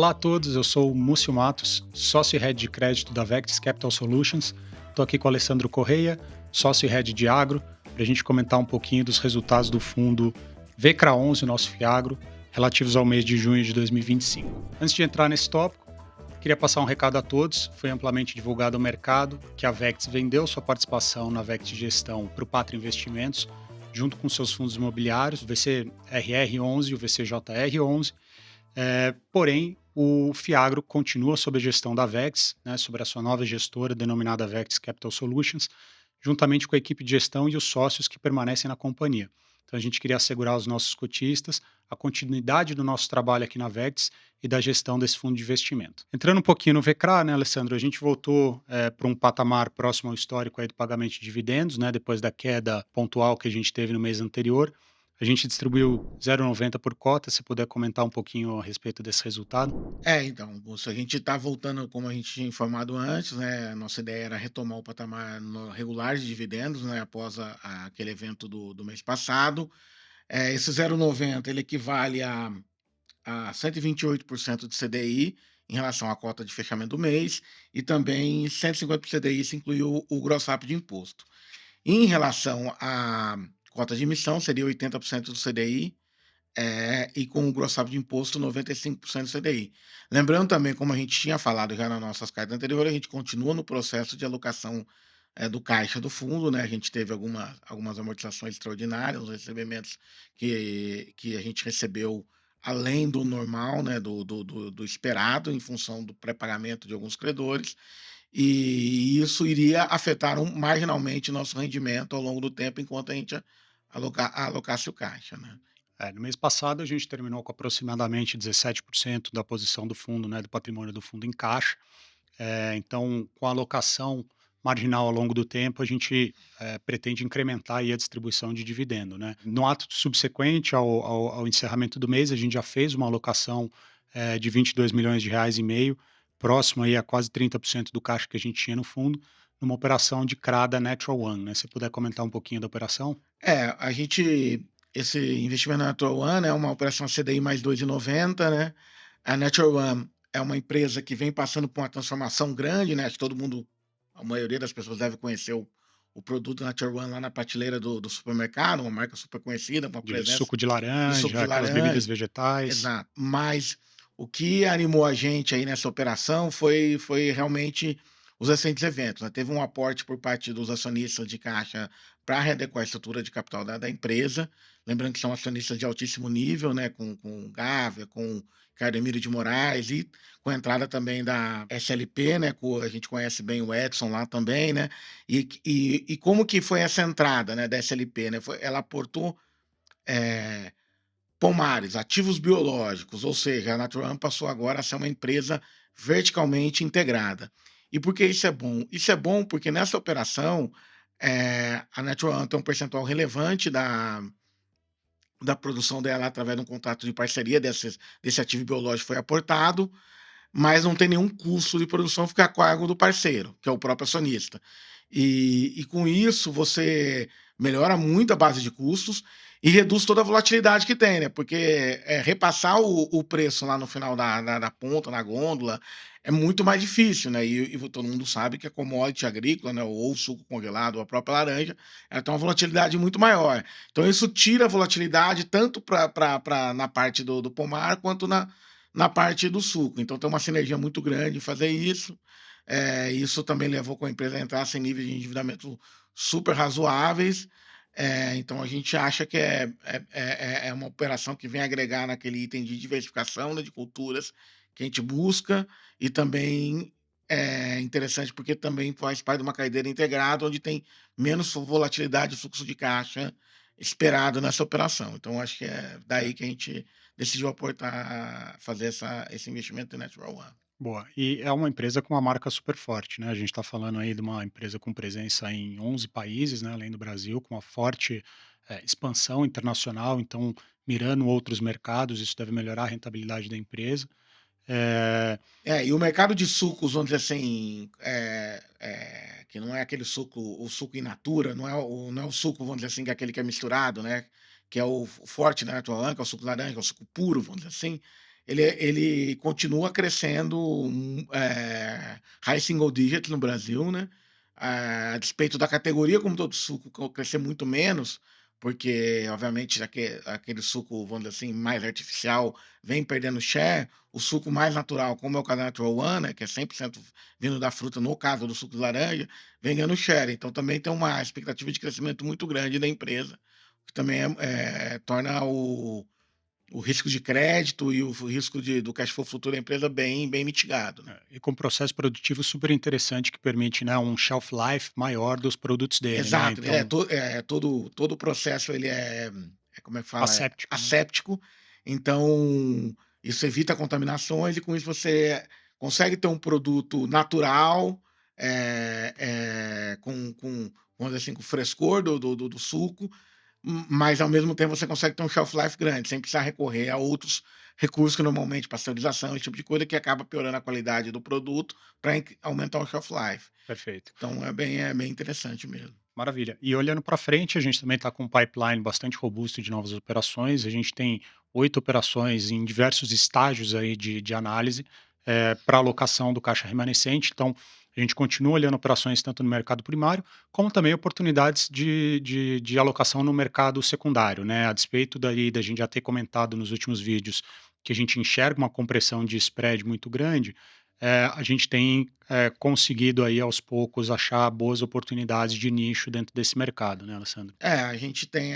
Olá a todos, eu sou o Múcio Matos, sócio e head de crédito da Vectis Capital Solutions. Estou aqui com o Alessandro Correia, sócio e head de agro, para a gente comentar um pouquinho dos resultados do fundo VCRA11, o nosso FIAGRO, relativos ao mês de junho de 2025. Antes de entrar nesse tópico, queria passar um recado a todos. Foi amplamente divulgado ao mercado que a Vectis vendeu sua participação na Vectis Gestão para o Pátria Investimentos, junto com seus fundos imobiliários, o VCRR11 e o VCJR11. Porém, o Fiagro continua sob a gestão da Vex, né, sobre a sua nova gestora denominada Vex Capital Solutions, juntamente com a equipe de gestão e os sócios que permanecem na companhia. Então, a gente queria assegurar aos nossos cotistas a continuidade do nosso trabalho aqui na Vex e da gestão desse fundo de investimento. Entrando um pouquinho no VCRA, né, Alessandro, a gente voltou para um patamar próximo ao histórico aí do pagamento de dividendos, né, depois da queda pontual que a gente teve no mês anterior. A gente distribuiu 0,90 por cota. Se puder comentar um pouquinho a respeito desse resultado. Então, Augusto, a gente está voltando, como a gente tinha informado antes, né? A nossa ideia era retomar o patamar regular de dividendos, né? Após aquele evento do mês passado. Esse 0,90 ele equivale a 128% de CDI em relação à cota de fechamento do mês e também 150% de CDI se inclui o gross up de imposto. Em relação à cota de emissão, seria 80% do CDI e com o gross up de imposto 95% do CDI. Lembrando também, como a gente tinha falado já nas nossas cartas anteriores, a gente continua no processo de alocação, do caixa do fundo, né, a gente teve algumas amortizações extraordinárias, os recebimentos que a gente recebeu além do normal, né, do esperado, em função do pré-pagamento de alguns credores, e isso iria afetar marginalmente o nosso rendimento ao longo do tempo, enquanto a gente alocasse o caixa, né. No mês passado, a gente terminou com aproximadamente 17% da posição do fundo, né, do patrimônio do fundo em caixa. Então, com a alocação marginal ao longo do tempo, a gente pretende incrementar aí a distribuição de dividendo, né. No ato subsequente ao encerramento do mês, a gente já fez uma alocação de R$ 22,5 milhões, próximo aí a quase 30% do caixa que a gente tinha no fundo, numa operação de CRA da Natural One, né. Se puder comentar um pouquinho da operação? A gente esse investimento na Natural One é uma operação CDI mais 2,90, né. A Natural One é uma empresa que vem passando por uma transformação grande, né, acho que todo mundo, a maioria das pessoas deve conhecer o produto Natural One lá na prateleira do supermercado, uma marca super conhecida, com a De presença suco de de suco laranja, de aquelas bebidas laranja. vegetais. Exato. Mas o que animou a gente aí nessa operação foi realmente os recentes eventos, né. Teve um aporte por parte dos acionistas de caixa para readequar a estrutura de capital da empresa. Lembrando que são acionistas de altíssimo nível, né, com Gávea, com Ricardo Emílio de Moraes e com a entrada também da SLP, né, a gente conhece bem o Edson lá também, né. E como que foi essa entrada, né, da SLP, né, ela aportou, eh pomares, ativos biológicos, ou seja, a Naturam passou agora a ser uma empresa verticalmente integrada. E por que isso é bom? Isso é bom porque nessa operação, a Naturam tem um percentual relevante da produção dela através de um contrato de parceria desse ativo biológico foi aportado, mas não tem nenhum custo de produção, fica a cargo do parceiro, que é o próprio acionista. E com isso você melhora muito a base de custos e reduz toda a volatilidade que tem, né, porque, repassar o preço lá no final da ponta, na gôndola, é muito mais difícil, né, e todo mundo sabe que a commodity agrícola, né, ou o suco congelado ou a própria laranja, ela tem uma volatilidade muito maior. Então isso tira a volatilidade tanto pra na parte do pomar quanto na parte do suco. Então tem uma sinergia muito grande em fazer isso. Isso também levou com a empresa a entrar em níveis de endividamento super razoáveis. Então a gente acha que é uma operação que vem agregar naquele item de diversificação, né, de culturas que a gente busca e também é interessante porque também faz parte de uma carteira integrada onde tem menos volatilidade de fluxo de caixa esperado nessa operação. Então acho que é É, daí que a gente decidiu aportar, fazer esse investimento em Natural One. boa. E é uma empresa com uma marca super forte, né? A gente está falando aí de uma empresa com presença em 11 países, né, além do Brasil, com uma forte expansão internacional, então mirando outros mercados, isso deve melhorar a rentabilidade da empresa. É, E o mercado de sucos, vamos dizer assim, que não é aquele suco, o suco in natura, não é o suco, vamos dizer assim, que é aquele que é misturado, né, que é o forte da Natural, que é o suco laranja, que é o suco puro, vamos dizer assim. ele continua crescendo, high single digits no Brasil, né, a despeito da categoria como todo suco crescer muito menos, porque obviamente aquele suco, vamos dizer assim, mais artificial vem perdendo share, o suco mais natural, como é o caso da Natural One, né, que é 100% vindo da fruta, no caso do suco de laranja, vem ganhando share. Então também tem uma expectativa de crescimento muito grande da empresa, que também torna o risco de crédito e o risco do cash flow futuro da empresa bem mitigado, né. E com um processo produtivo super interessante que permite, né, um shelf life maior dos produtos dele, né, Exato, então todo o processo ele como é que fala? É asséptico, né. asséptico, então isso evita contaminações e com isso você consegue ter um produto natural, vamos dizer assim, com o frescor do suco, mas ao mesmo tempo você consegue ter um shelf life grande, sem precisar recorrer a outros recursos que normalmente pasteurização, esse tipo de coisa que acaba piorando a qualidade do produto para aumentar o shelf life. Perfeito. Então é bem interessante mesmo. Maravilha. E olhando para frente, a gente também está com um pipeline bastante robusto de novas operações. A gente tem 8 operações em diversos estágios aí de análise para alocação do caixa remanescente. Então, a gente continua olhando operações tanto no mercado primário, como também oportunidades de alocação no mercado secundário, né? A despeito daí da gente já ter comentado nos últimos vídeos que a gente enxerga uma compressão de spread muito grande, a gente tem conseguido aí aos poucos achar boas oportunidades de nicho dentro desse mercado, né, Alessandro? A gente tem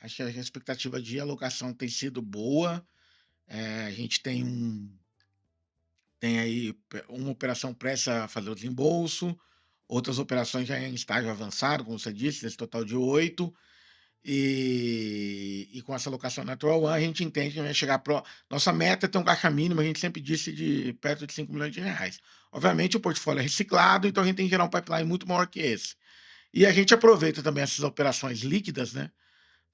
acho que a expectativa de alocação tem sido boa, a gente tem aí uma operação prestes a fazer o desembolso, outras operações já em estágio avançado, como você disse, nesse total de 8, e com essa alocação Natural One, a gente entende que vai chegar nossa meta é ter um caixa mínimo, a gente sempre disse, de perto de R$ 5 milhões. Obviamente o portfólio é reciclado, então a gente tem que gerar um pipeline muito maior que esse. E a gente aproveita também essas operações líquidas, né,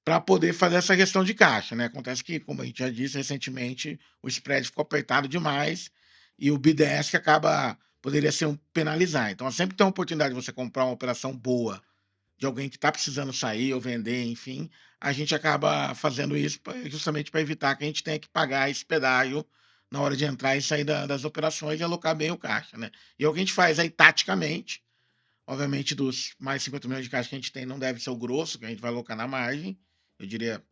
para poder fazer essa gestão de caixa, né. Acontece que, como a gente já disse recentemente, o spread ficou apertado demais e o bid-ask poderia ser penalizar. Então sempre tem uma oportunidade de você comprar uma operação boa de alguém que está precisando sair ou vender, enfim, a gente acaba fazendo isso justamente para evitar que a gente tenha que pagar esse pedágio na hora de entrar e sair das operações e alocar bem o caixa, né. E é o que a gente faz aí taticamente. Obviamente, dos mais 50 milhões de caixa que a gente tem, não deve ser o grosso, que a gente vai alocar na margem. Eu diria,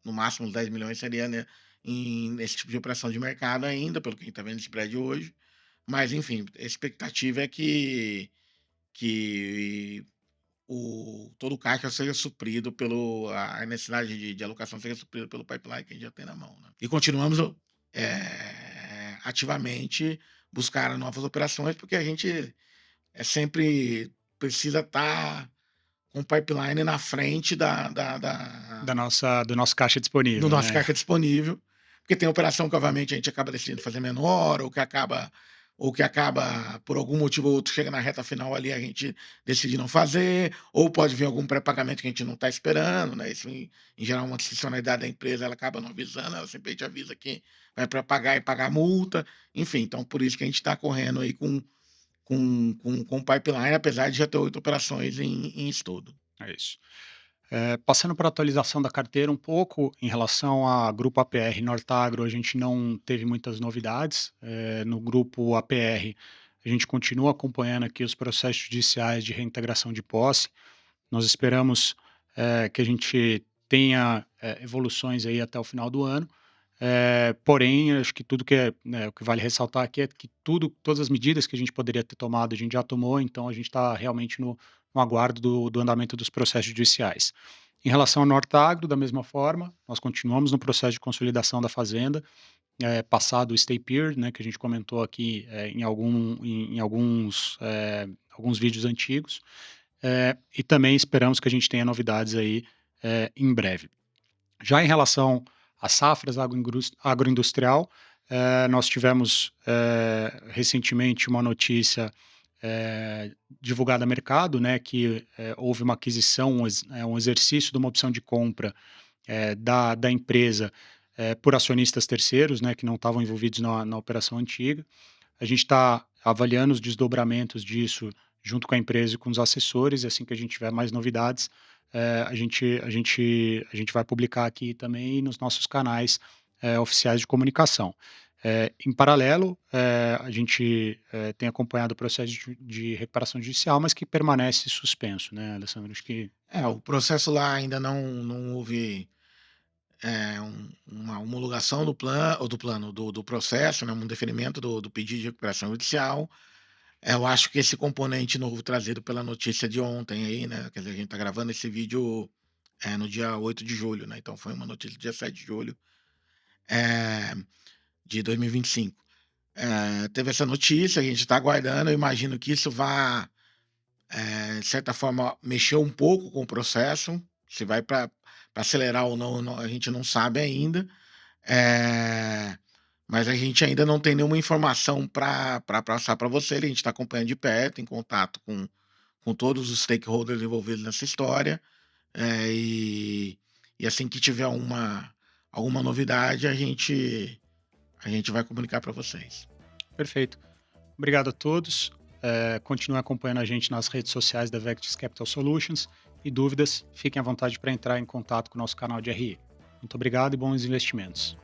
no máximo, uns 10 milhões seria, né, nesse tipo de operação de mercado ainda, pelo que a gente está vendo esse prédio hoje. Mas, enfim, a expectativa é que todo o caixa seja suprido a necessidade de alocação seja suprida pelo pipeline que a gente já tem na mão, né. E continuamos ativamente buscar novas operações, porque a gente sempre precisa estar com o pipeline na frente Do nosso caixa do disponível, nosso né? caixa disponível, porque tem operação que obviamente a gente acaba decidindo fazer menor, ou que acaba por algum motivo ou outro chega na reta final ali, a gente decide não fazer, ou pode vir algum pré-pagamento que a gente não está esperando, né, isso em geral uma disfuncionalidade da empresa, ela acaba não avisando, ela sempre te avisa que vai para pagar e pagar multa, enfim, então por isso que a gente está correndo aí com pipeline, apesar de já ter 8 operações em estudo. É isso. Passando para a atualização da carteira um pouco, em relação a grupo APR Nortagro, a gente não teve muitas novidades. No grupo APR, a gente continua acompanhando aqui os processos judiciais de reintegração de posse. Nós esperamos que a gente tenha evoluções aí até o final do ano. Porém, acho que tudo que né, o que vale ressaltar aqui é que todas as medidas que a gente poderia ter tomado, a gente já tomou, então a gente está realmente no aguardo do andamento dos processos judiciais. Em relação ao Nortagro, da mesma forma, nós continuamos no processo de consolidação da fazenda, passado o stay period, né, que a gente comentou aqui em alguns vídeos antigos, e também esperamos que a gente tenha novidades aí em breve. Já em relação às safras agroindustrial, nós tivemos recentemente uma notícia divulgada a mercado, né, que houve uma aquisição, um exercício de uma opção de compra da empresa por acionistas terceiros, né, que não estavam envolvidos na operação antiga. A gente está avaliando os desdobramentos disso junto com a empresa e com os assessores, e assim que a gente tiver mais novidades, a gente vai publicar aqui também nos nossos canais oficiais de comunicação. Em paralelo, a gente tem acompanhado o processo de recuperação judicial, mas que permanece suspenso, né, Alessandro? Acho que O processo lá ainda não houve, uma homologação do processo, né, um deferimento do pedido de recuperação judicial. Eu acho que esse componente novo trazido pela notícia de ontem aí, né, quer dizer, a gente tá gravando esse vídeo, no dia 8 de julho, né, então foi uma notícia do dia 7 de julho, eh, de 2025. Teve essa notícia, a gente está aguardando, eu imagino que isso vá, de certa forma, mexer um pouco com o processo, se vai para acelerar ou não, a gente não sabe ainda. Eh, mas a gente ainda não tem nenhuma informação para passar para você, a gente está acompanhando de perto, em contato com todos os stakeholders envolvidos nessa história, e assim que tiver alguma novidade, a gente vai comunicar para vocês. perfeito. Obrigado a todos. Continuem acompanhando a gente nas redes sociais da Vectis Capital Solutions e dúvidas, fiquem à vontade para entrar em contato com o nosso canal de RI. Muito obrigado e bons investimentos.